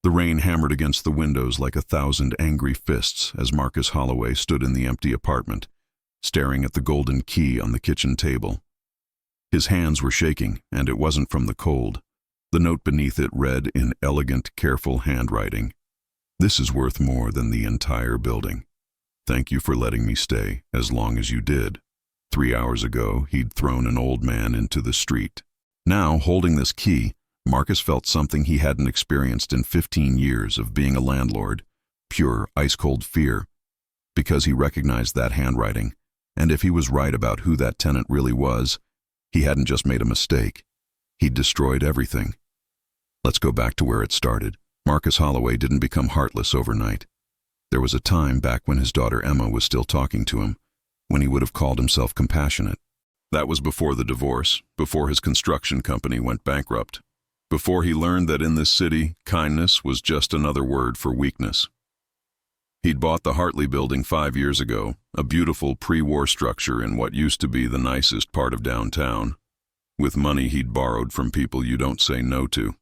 The rain hammered against the windows like 1,000 angry fists as Marcus Holloway stood in the empty apartment, staring at the golden key on the kitchen table. His hands were shaking, and it wasn't from the cold. The note beneath it read in elegant, careful handwriting, "This is worth more than the entire building. Thank you for letting me stay as long as you did." 3 hours ago, he'd thrown an old man into the street. Now, holding this key, Marcus felt something he hadn't experienced in 15 years of being a landlord, pure, ice-cold fear, because he recognized that handwriting, and if he was right about who that tenant really was, he hadn't just made a mistake. He'd destroyed everything. Let's go back to where it started. Marcus Holloway didn't become heartless overnight. There was a time back when his daughter Emma was still talking to him, when he would have called himself compassionate. That was before the divorce, before his construction company went bankrupt, before he learned that in this city, kindness was just another word for weakness. He'd bought the Hartley building 5 years ago, a beautiful pre-war structure in what used to be the nicest part of downtown, with money he'd borrowed from people you don't say no to.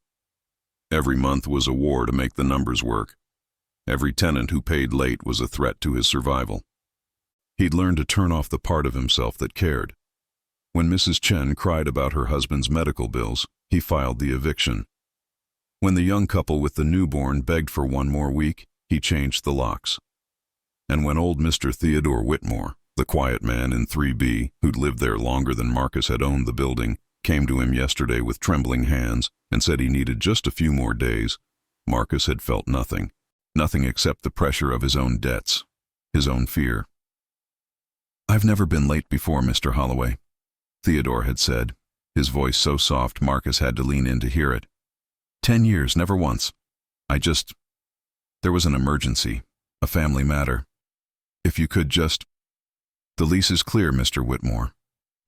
Every month was a war to make the numbers work. Every tenant who paid late was a threat to his survival. He'd learned to turn off the part of himself that cared. When Mrs. Chen cried about her husband's medical bills, he filed the eviction. When the young couple with the newborn begged for one more week, he changed the locks. And when old Mr. Theodore Whitmore, the quiet man in 3B, who'd lived there longer than Marcus had owned the building, came to him yesterday with trembling hands and said he needed just a few more days, Marcus had felt nothing. Nothing except the pressure of his own debts, his own fear. "I've never been late before, Mr. Holloway," Theodore had said, his voice so soft Marcus had to lean in to hear it. 10 years, never once. There was an emergency, a family matter. If you could just... The lease is clear, Mr. Whitmore.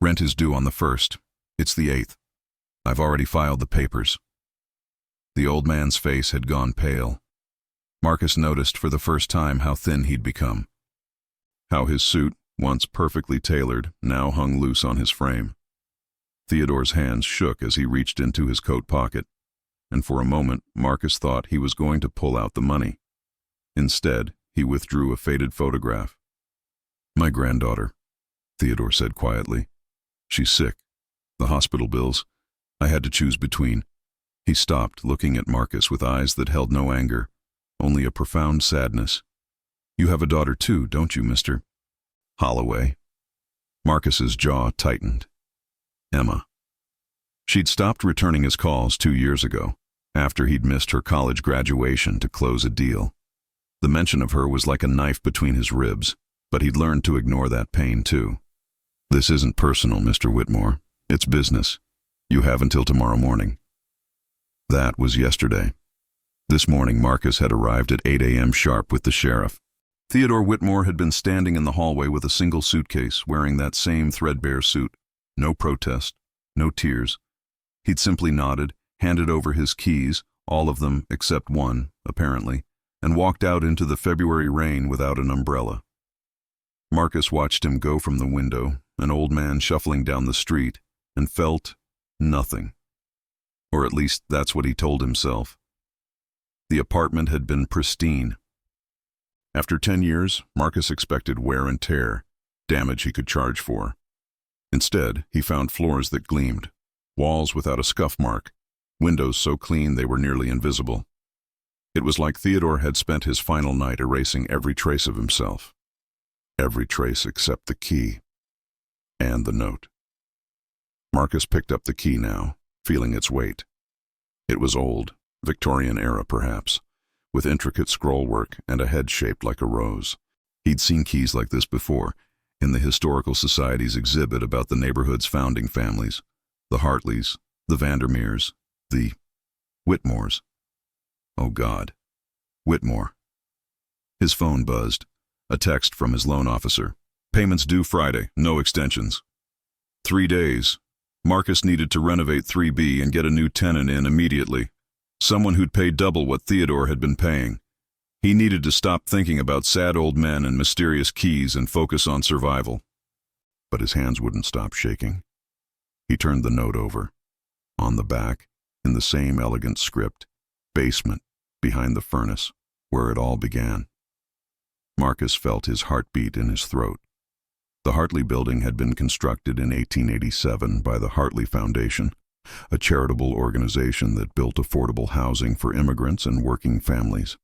Rent is due on the 1st. It's the 8th. I've already filed the papers." The old man's face had gone pale. Marcus noticed for the first time how thin he'd become. How his suit, once perfectly tailored, now hung loose on his frame. Theodore's hands shook as he reached into his coat pocket, and for a moment Marcus thought he was going to pull out the money. Instead, he withdrew a faded photograph. "My granddaughter," Theodore said quietly. "She's sick. The hospital bills. I had to choose between." He stopped, looking at Marcus with eyes that held no anger, only a profound sadness. "You have a daughter too, don't you, Mr. Holloway?" Marcus's jaw tightened. Emma. She'd stopped returning his calls 2 years ago, after he'd missed her college graduation to close a deal. The mention of her was like a knife between his ribs, but he'd learned to ignore that pain too. "This isn't personal, Mr. Whitmore. It's business. You have until tomorrow morning." That was yesterday. This morning Marcus had arrived at 8 a.m. sharp with the sheriff. Theodore Whitmore had been standing in the hallway with a single suitcase, wearing that same threadbare suit. No protest, no tears. He'd simply nodded, handed over his keys, all of them except one, apparently, and walked out into the February rain without an umbrella. Marcus watched him go from the window, an old man shuffling down the street, and felt nothing. Or at least that's what he told himself. The apartment had been pristine. After 10 years, Marcus expected wear and tear, damage he could charge for. Instead, he found floors that gleamed, walls without a scuff mark, windows so clean they were nearly invisible. It was like Theodore had spent his final night erasing every trace of himself. Every trace except the key. And the note. Marcus picked up the key now, feeling its weight. It was old, Victorian era perhaps, with intricate scrollwork and a head shaped like a rose. He'd seen keys like this before, in the Historical Society's exhibit about the neighborhood's founding families, the Hartleys, the Vandermeers, the Whitmores. Oh God, Whitmore. His phone buzzed, a text from his loan officer. "Payments due Friday, no extensions." 3 days. Marcus needed to renovate 3B and get a new tenant in immediately. Someone who'd pay double what Theodore had been paying. He needed to stop thinking about sad old men and mysterious keys and focus on survival. But his hands wouldn't stop shaking. He turned the note over. On the back, in the same elegant script, "Basement, behind the furnace, where it all began. Marcus felt his heartbeat in his throat. The Hartley building had been constructed in 1887 by the Hartley Foundation, a charitable organization that built affordable housing for immigrants and working families.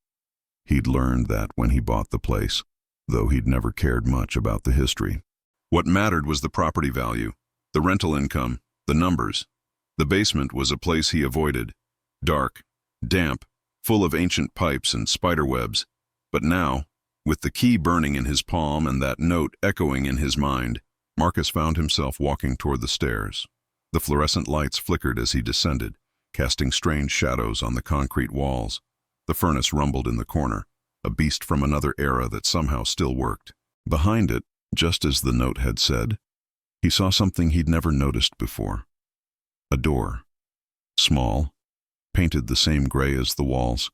He'd learned that when he bought the place, though he'd never cared much about the history. What mattered was the property value, the rental income, the numbers. The basement was a place he avoided, dark, damp, full of ancient pipes and spider webs. But now, with the key burning in his palm and that note echoing in his mind, Marcus found himself walking toward the stairs. The fluorescent lights flickered as he descended, casting strange shadows on the concrete walls. The furnace rumbled in the corner, a beast from another era that somehow still worked. Behind it, just as the note had said, he saw something he'd never noticed before. A door. Small, painted the same gray as the walls,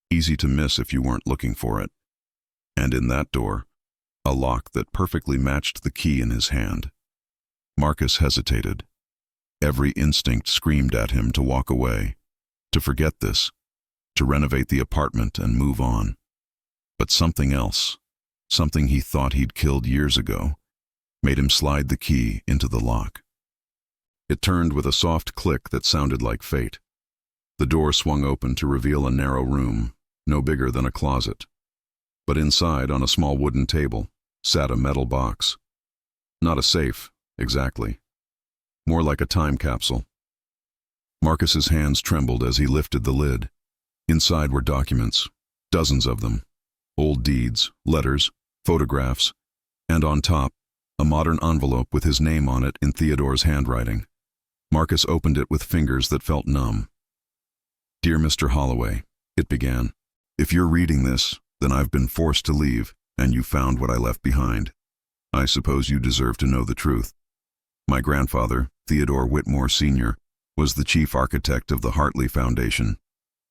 easy to miss if you weren't looking for it. And in that door, a lock that perfectly matched the key in his hand. Marcus hesitated. Every instinct screamed at him to walk away, to forget this, to renovate the apartment and move on. But something else, something he thought he'd killed years ago, made him slide the key into the lock. It turned with a soft click that sounded like fate. The door swung open to reveal a narrow room, no bigger than a closet. But inside, on a small wooden table, sat a metal box. Not a safe, exactly. More like a time capsule. Marcus's hands trembled as he lifted the lid. Inside were documents, dozens of them. Old deeds, letters, photographs, and on top, a modern envelope with his name on it in Theodore's handwriting. Marcus opened it with fingers that felt numb. "Dear Mr. Holloway," it began, "if you're reading this, then I've been forced to leave, and you found what I left behind. I suppose you deserve to know the truth. My grandfather, Theodore Whitmore Sr., was the chief architect of the Hartley Foundation.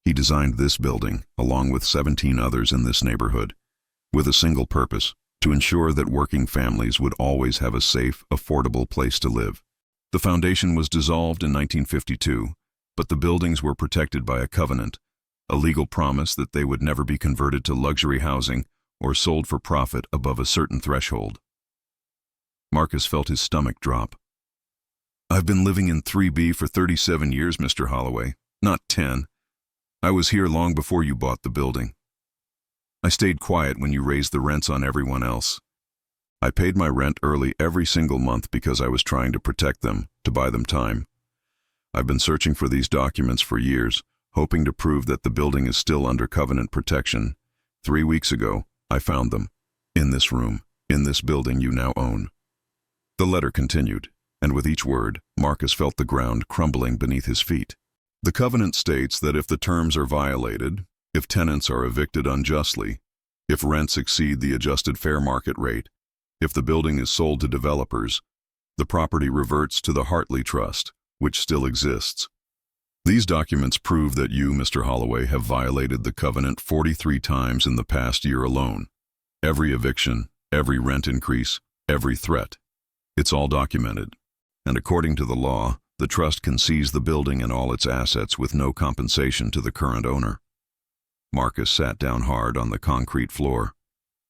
He designed this building, along with 17 others in this neighborhood, with a single purpose, to ensure that working families would always have a safe, affordable place to live. The foundation was dissolved in 1952, but the buildings were protected by a covenant, a legal promise that they would never be converted to luxury housing or sold for profit above a certain threshold." Marcus felt his stomach drop. "I've been living in 3B for 37 years, Mr. Holloway, not 10. I was here long before you bought the building. I stayed quiet when you raised the rents on everyone else. I paid my rent early every single month because I was trying to protect them, to buy them time. I've been searching for these documents for years, hoping to prove that the building is still under covenant protection. 3 weeks ago, I found them, in this room, in this building you now own." The letter continued, and with each word, Marcus felt the ground crumbling beneath his feet. The covenant states that if the terms are violated, if tenants are evicted unjustly, if rents exceed the adjusted fair market rate, if the building is sold to developers, the property reverts to the Hartley Trust, which still exists. These documents prove that you, Mr. Holloway, have violated the covenant 43 times in the past year alone. Every eviction, every rent increase, every threat. It's all documented. And according to the law, the trust can seize the building and all its assets with no compensation to the current owner. Marcus sat down hard on the concrete floor.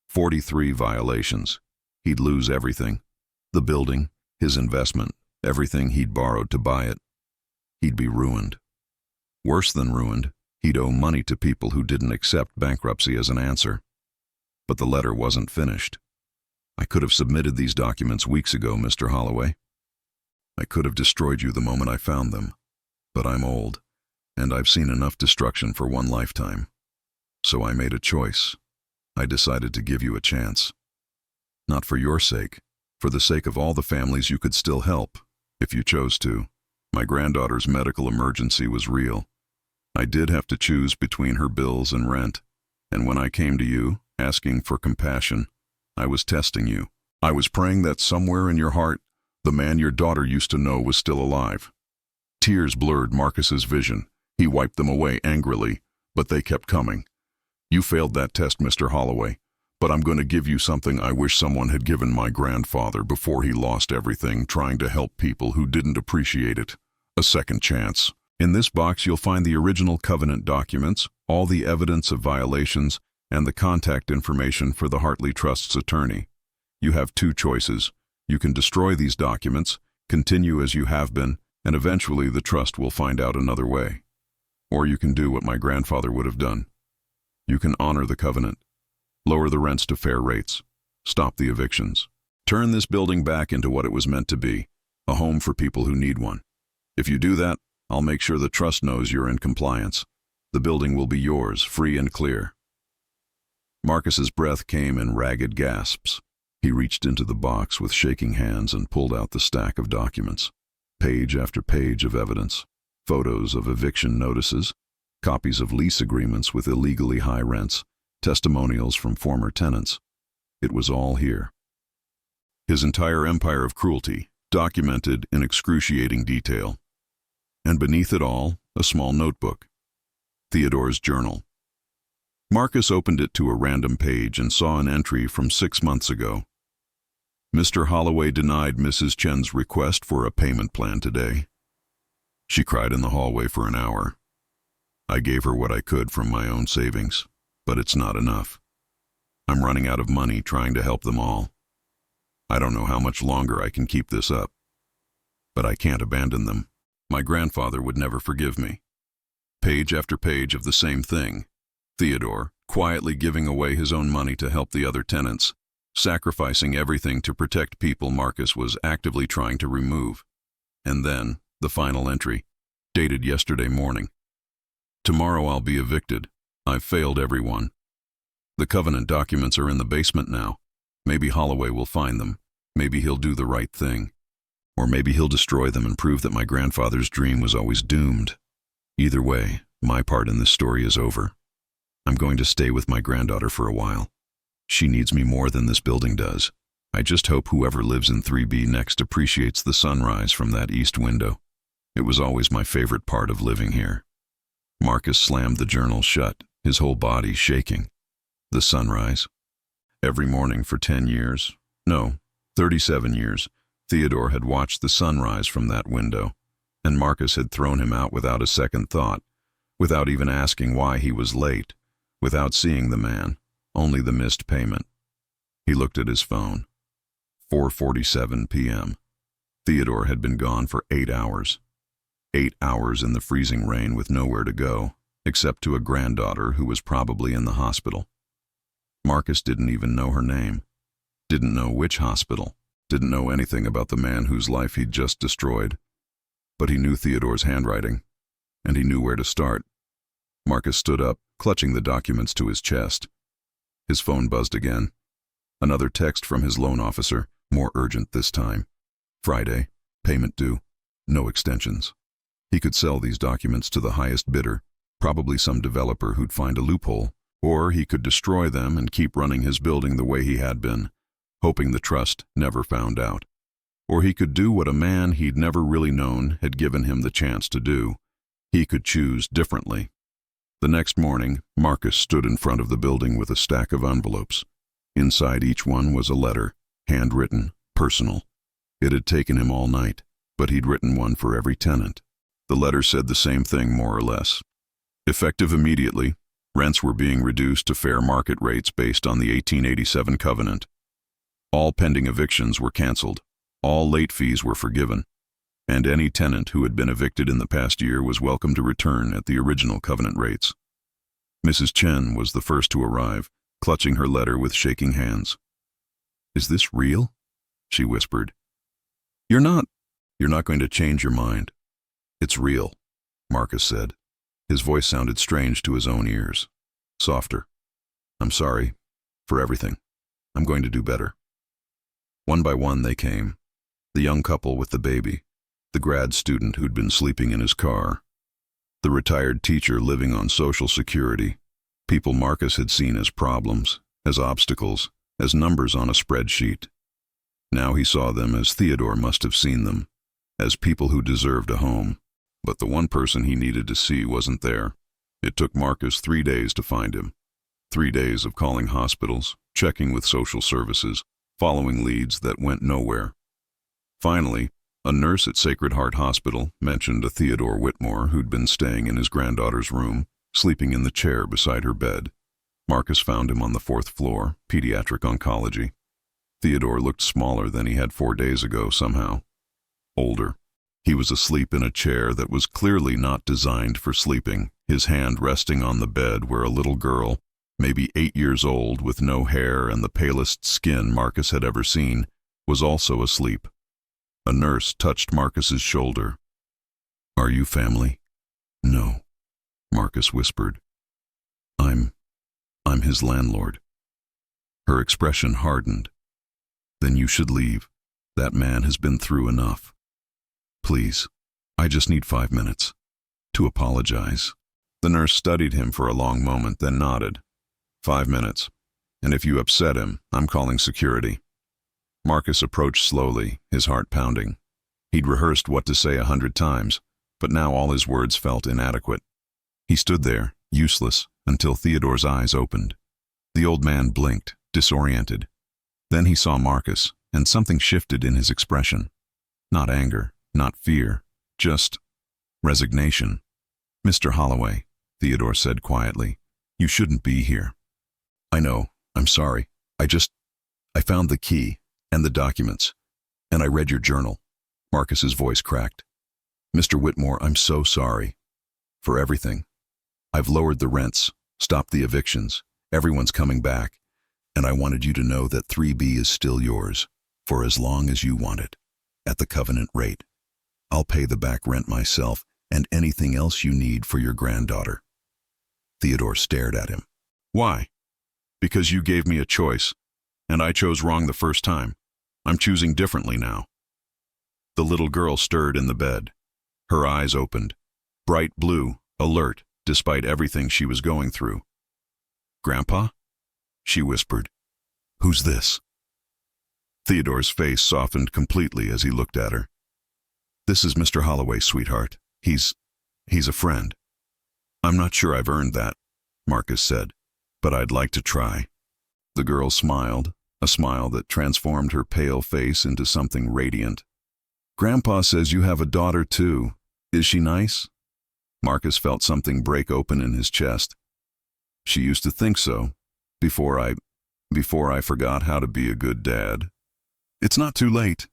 43 violations. He'd lose everything. The building, his investment, everything he'd borrowed to buy it. He'd be ruined. Worse than ruined, he'd owe money to people who didn't accept bankruptcy as an answer. But the letter wasn't finished. "I could have submitted these documents weeks ago, Mr. Holloway. I could have destroyed you the moment I found them. But I'm old, and I've seen enough destruction for one lifetime. So I made a choice. I decided to give you a chance. Not for your sake, for the sake of all the families you could still help, if you chose to. My granddaughter's medical emergency was real. I did have to choose between her bills and rent. And when I came to you, asking for compassion, I was testing you. I was praying that somewhere in your heart, the man your daughter used to know was still alive." Tears blurred Marcus's vision. He wiped them away angrily, but they kept coming. "You failed that test, Mr. Holloway, but I'm going to give you something I wish someone had given my grandfather before he lost everything trying to help people who didn't appreciate it. A second chance." In this box, you'll find the original covenant documents, all the evidence of violations, and the contact information for the Hartley Trust's attorney. You have two choices. You can destroy these documents, continue as you have been, and eventually the trust will find out another way. Or you can do what my grandfather would have done. You can honor the covenant, lower the rents to fair rates, stop the evictions, turn this building back into what it was meant to be, a home for people who need one. If you do that, I'll make sure the trust knows you're in compliance. The building will be yours, free and clear. Marcus's breath came in ragged gasps. He reached into the box with shaking hands and pulled out the stack of documents. Page after page of evidence, photos of eviction notices, copies of lease agreements with illegally high rents, testimonials from former tenants. It was all here. His entire empire of cruelty, documented in excruciating detail. And beneath it all, a small notebook. Theodore's journal. Marcus opened it to a random page and saw an entry from 6 months ago. Mr. Holloway denied Mrs. Chen's request for a payment plan today. She cried in the hallway for an hour. I gave her what I could from my own savings, but it's not enough. I'm running out of money trying to help them all. I don't know how much longer I can keep this up, but I can't abandon them. My grandfather would never forgive me. Page after page of the same thing. Theodore, quietly giving away his own money to help the other tenants, sacrificing everything to protect people Marcus was actively trying to remove. And then, the final entry, dated yesterday morning. Tomorrow I'll be evicted. I've failed everyone. The covenant documents are in the basement now. Maybe Holloway will find them. Maybe he'll do the right thing. Or maybe he'll destroy them and prove that my grandfather's dream was always doomed. Either way, my part in this story is over. I'm going to stay with my granddaughter for a while. She needs me more than this building does. I just hope whoever lives in 3B next appreciates the sunrise from that east window. It was always my favorite part of living here. Marcus slammed the journal shut, his whole body shaking. The sunrise. Every morning for 10 years, no, 37 years, Theodore had watched the sunrise from that window, and Marcus had thrown him out without a second thought, without even asking why he was late, without seeing the man, only the missed payment. He looked at his phone. 4:47 p.m. Theodore had been gone for 8 hours. 8 hours in the freezing rain with nowhere to go, except to a granddaughter who was probably in the hospital. Marcus didn't even know her name, didn't know which hospital, didn't know anything about the man whose life he'd just destroyed. But he knew Theodore's handwriting, and he knew where to start. Marcus stood up, clutching the documents to his chest. His phone buzzed again. Another text from his loan officer, more urgent this time. Friday, payment due, no extensions. He could sell these documents to the highest bidder, probably some developer who'd find a loophole, or he could destroy them and keep running his building the way he had been, hoping the trust never found out. Or he could do what a man he'd never really known had given him the chance to do. He could choose differently. The next morning, Marcus stood in front of the building with a stack of envelopes. Inside each one was a letter, handwritten, personal. It had taken him all night, but he'd written one for every tenant. The letter said the same thing, more or less. Effective immediately, rents were being reduced to fair market rates based on the 1887 covenant. All pending evictions were canceled. All late fees were forgiven. And any tenant who had been evicted in the past year was welcome to return at the original covenant rates. Mrs. Chen was the first to arrive, clutching her letter with shaking hands. "Is this real?" she whispered. You're not going to change your mind. It's real," Marcus said. His voice sounded strange to his own ears. Softer. "I'm sorry. For everything. I'm going to do better." One by one they came. The young couple with the baby. The grad student who'd been sleeping in his car. The retired teacher living on Social Security. People Marcus had seen as problems, as obstacles, as numbers on a spreadsheet. Now he saw them as Theodore must have seen them, as people who deserved a home. But the one person he needed to see wasn't there. It took Marcus 3 days to find him. 3 days of calling hospitals, checking with social services, following leads that went nowhere. Finally, A nurse at Sacred Heart Hospital mentioned a Theodore Whitmore who'd been staying in his granddaughter's room, sleeping in the chair beside her bed. Marcus found him on the 4th floor, pediatric oncology. Theodore looked smaller than he had 4 days ago somehow. Older. He was asleep in a chair that was clearly not designed for sleeping, his hand resting on the bed where a little girl, maybe 8 years old, with no hair and the palest skin Marcus had ever seen, was also asleep. A nurse touched Marcus's shoulder. "Are you family?" "No," Marcus whispered. I'm his landlord." Her expression hardened. "Then you should leave. That man has been through enough. Please, I just need 5 minutes to apologize." The nurse studied him for a long moment, then nodded. 5 minutes. And if you upset him, I'm calling security." Marcus approached slowly, his heart pounding. He'd rehearsed what to say 100 times, but now all his words felt inadequate. He stood there, useless, until Theodore's eyes opened. The old man blinked, disoriented. Then he saw Marcus, and something shifted in his expression. Not anger, not fear, just resignation. "Mr. Holloway," Theodore said quietly, "you shouldn't be here." "I know, I'm sorry. I found the key, and the documents, and I read your journal." Marcus's voice cracked. "Mr. Whitmore, I'm so sorry. For everything. I've lowered the rents, stopped the evictions, everyone's coming back, and I wanted you to know that 3B is still yours, for as long as you want it, at the covenant rate. I'll pay the back rent myself, and anything else you need for your granddaughter." Theodore stared at him. "Why?" "Because you gave me a choice, and I chose wrong the first time. I'm choosing differently now." The little girl stirred in the bed. Her eyes opened, bright blue, alert, despite everything she was going through. "Grandpa?" she whispered. "Who's this?" Theodore's face softened completely as he looked at her. "This is Mr. Holloway, sweetheart. He's a friend." "I'm not sure I've earned that," Marcus said, "but I'd like to try." The girl smiled, a smile that transformed her pale face into something radiant. "Grandpa says you have a daughter too. Is she nice?" Marcus felt something break open in his chest. "She used to think so, before I forgot how to be a good dad." "It's not too late,"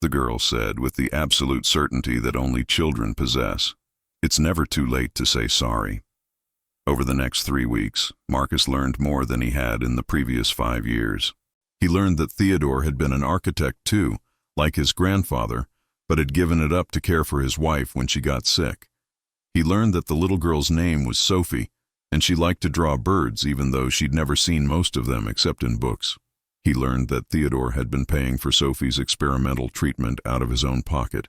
the girl said with the absolute certainty that only children possess. "It's never too late to say sorry." Over the next 3 weeks, Marcus learned more than he had in the previous 5 years. He learned that Theodore had been an architect too, like his grandfather, but had given it up to care for his wife when she got sick. He learned that the little girl's name was Sophie, and she liked to draw birds even though she'd never seen most of them except in books. He learned that Theodore had been paying for Sophie's experimental treatment out of his own pocket,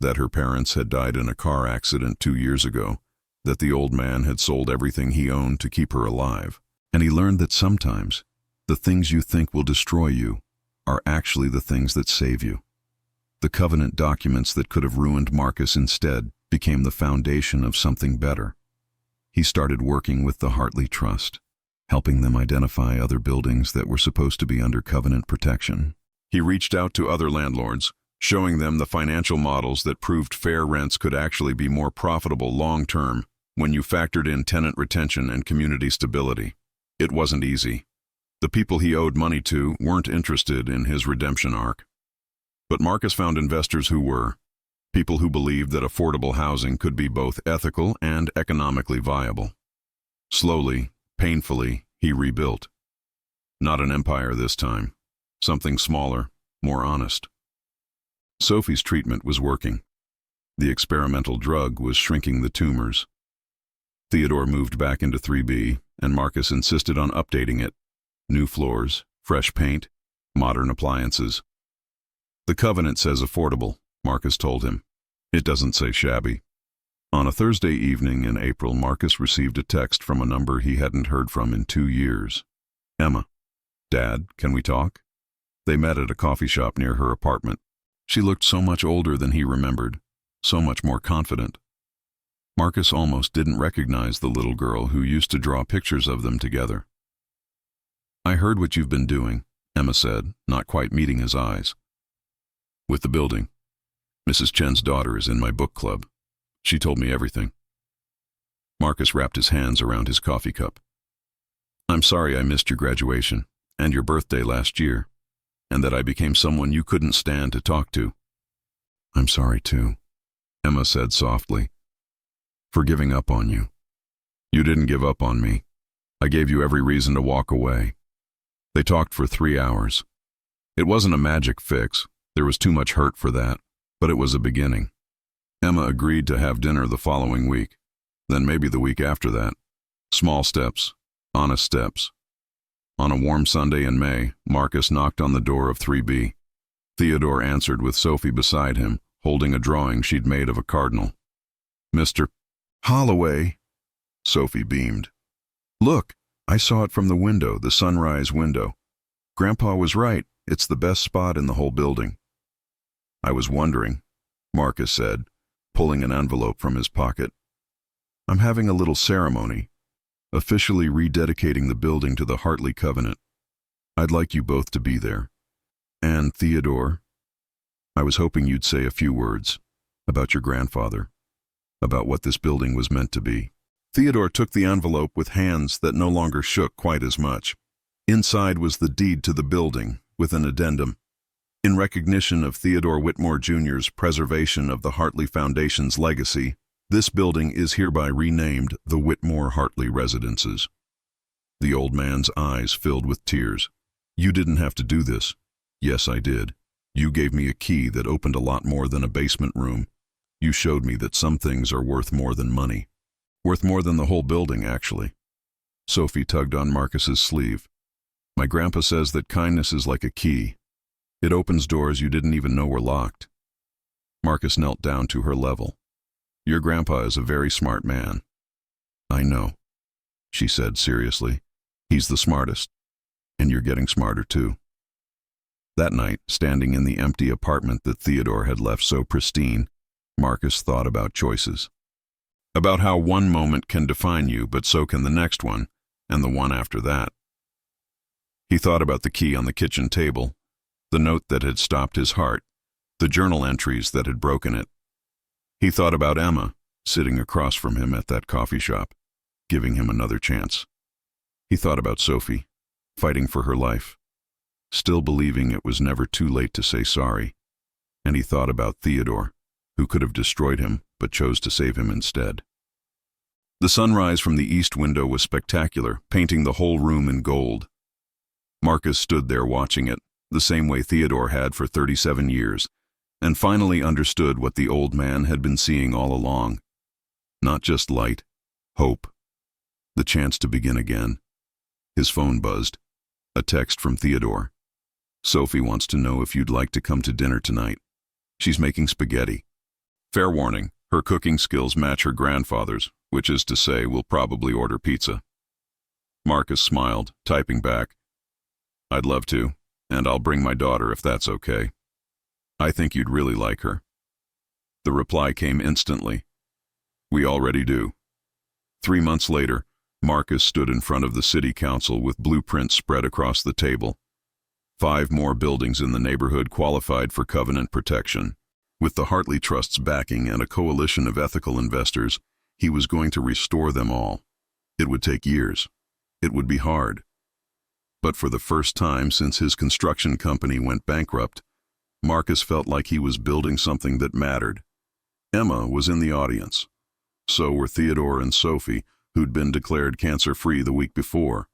that her parents had died in a car accident 2 years ago, that the old man had sold everything he owned to keep her alive. And he learned that sometimes the things you think will destroy you are actually the things that save you. The covenant documents that could have ruined Marcus instead became the foundation of something better. He started working with the Hartley Trust, helping them identify other buildings that were supposed to be under covenant protection. He reached out to other landlords, showing them the financial models that proved fair rents could actually be more profitable long-term when you factored in tenant retention and community stability. It wasn't easy. The people he owed money to weren't interested in his redemption arc. But Marcus found investors who were. People who believed that affordable housing could be both ethical and economically viable. Slowly, painfully, he rebuilt. Not an empire this time. Something smaller, more honest. Sophie's treatment was working. The experimental drug was shrinking the tumors. Theodore moved back into 3B, and Marcus insisted on updating it. New floors, fresh paint, modern appliances. "The covenant says affordable," Marcus told him. "It doesn't say shabby." On a Thursday evening in April, Marcus received a text from a number he hadn't heard from in 2 years. "Emma. Dad, can we talk?" They met at a coffee shop near her apartment. She looked so much older than he remembered, so much more confident. Marcus almost didn't recognize the little girl who used to draw pictures of them together. "I heard what you've been doing," Emma said, not quite meeting his eyes. "With the building?" Mrs. Chen's daughter is in my book club. She told me everything. Marcus wrapped his hands around his coffee cup. I'm sorry I missed your graduation and your birthday last year, and that I became someone you couldn't stand to talk to. I'm sorry too, Emma said softly, for giving up on you. You didn't give up on me. I gave you every reason to walk away. They talked for 3 hours. It wasn't a magic fix. There was too much hurt for that, but it was a beginning. Emma agreed to have dinner the following week, then maybe the week after that. Small steps, honest steps. On a warm Sunday in May, Marcus knocked on the door of 3B. Theodore answered with Sophie beside him, holding a drawing she'd made of a cardinal. Mr. Holloway, Sophie beamed. Look, I saw it from the window, the sunrise window. Grandpa was right, it's the best spot in the whole building. I was wondering, Marcus said, pulling an envelope from his pocket. I'm having a little ceremony, officially rededicating the building to the Hartley Covenant. I'd like you both to be there. And Theodore, I was hoping you'd say a few words about your grandfather, about what this building was meant to be. Theodore took the envelope with hands that no longer shook quite as much. Inside was the deed to the building, with an addendum. In recognition of Theodore Whitmore Jr.'s preservation of the Hartley Foundation's legacy, this building is hereby renamed the Whitmore Hartley Residences. The old man's eyes filled with tears. You didn't have to do this. Yes, I did. You gave me a key that opened a lot more than a basement room. You showed me that some things are worth more than money. Worth more than the whole building, actually. Sophie tugged on Marcus's sleeve. My grandpa says that kindness is like a key. It opens doors you didn't even know were locked. Marcus knelt down to her level. Your grandpa is a very smart man. I know, she said seriously. He's the smartest. And you're getting smarter too. That night, standing in the empty apartment that Theodore had left so pristine, Marcus thought about choices. About how one moment can define you, but so can the next one, and the one after that. He thought about the key on the kitchen table, the note that had stopped his heart, the journal entries that had broken it. He thought about Emma, sitting across from him at that coffee shop, giving him another chance. He thought about Sophie, fighting for her life, still believing it was never too late to say sorry. And he thought about Theodore, who could have destroyed him but chose to save him instead. The sunrise from the east window was spectacular, painting the whole room in gold. Marcus stood there watching it, the same way Theodore had for 37 years, and finally understood what the old man had been seeing all along. Not just light, hope. The chance to begin again. His phone buzzed. A text from Theodore. Sophie wants to know if you'd like to come to dinner tonight. She's making spaghetti. Fair warning, her cooking skills match her grandfather's, which is to say we'll probably order pizza. Marcus smiled, typing back. I'd love to, and I'll bring my daughter if that's okay. I think you'd really like her. The reply came instantly. We already do. 3 months later, Marcus stood in front of the city council with blueprints spread across the table. 5 more buildings in the neighborhood qualified for covenant protection. With the Hartley Trust's backing and a coalition of ethical investors, he was going to restore them all. It would take years. It would be hard. But for the first time since his construction company went bankrupt, Marcus felt like he was building something that mattered. Emma was in the audience. So were Theodore and Sophie, who'd been declared cancer-free the week before.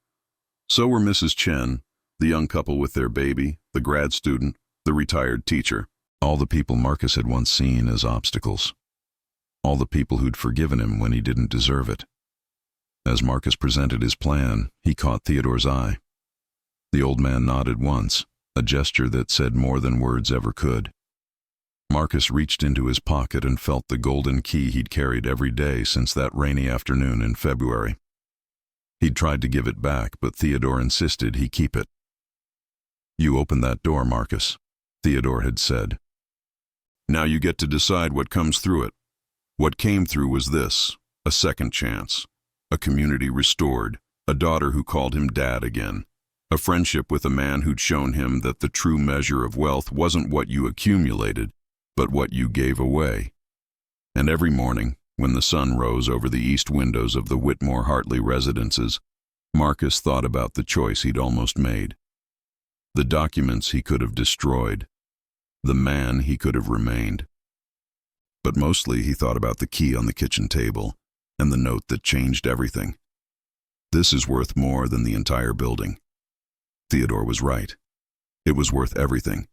So were Mrs. Chen, the young couple with their baby, the grad student, the retired teacher. All the people Marcus had once seen as obstacles. All the people who'd forgiven him when he didn't deserve it. As Marcus presented his plan, he caught Theodore's eye. The old man nodded once, a gesture that said more than words ever could. Marcus reached into his pocket and felt the golden key he'd carried every day since that rainy afternoon in February. He'd tried to give it back, but Theodore insisted he keep it. You opened that door, Marcus, Theodore had said. Now you get to decide what comes through it. What came through was this, a second chance, a community restored, a daughter who called him Dad again, a friendship with a man who'd shown him that the true measure of wealth wasn't what you accumulated, but what you gave away. And every morning, when the sun rose over the east windows of the Whitmore-Hartley residences, Marcus thought about the choice he'd almost made. The documents he could have destroyed, the man he could have remained. But mostly he thought about the key on the kitchen table and the note that changed everything. This is worth more than the entire building. Theodore was right. It was worth everything.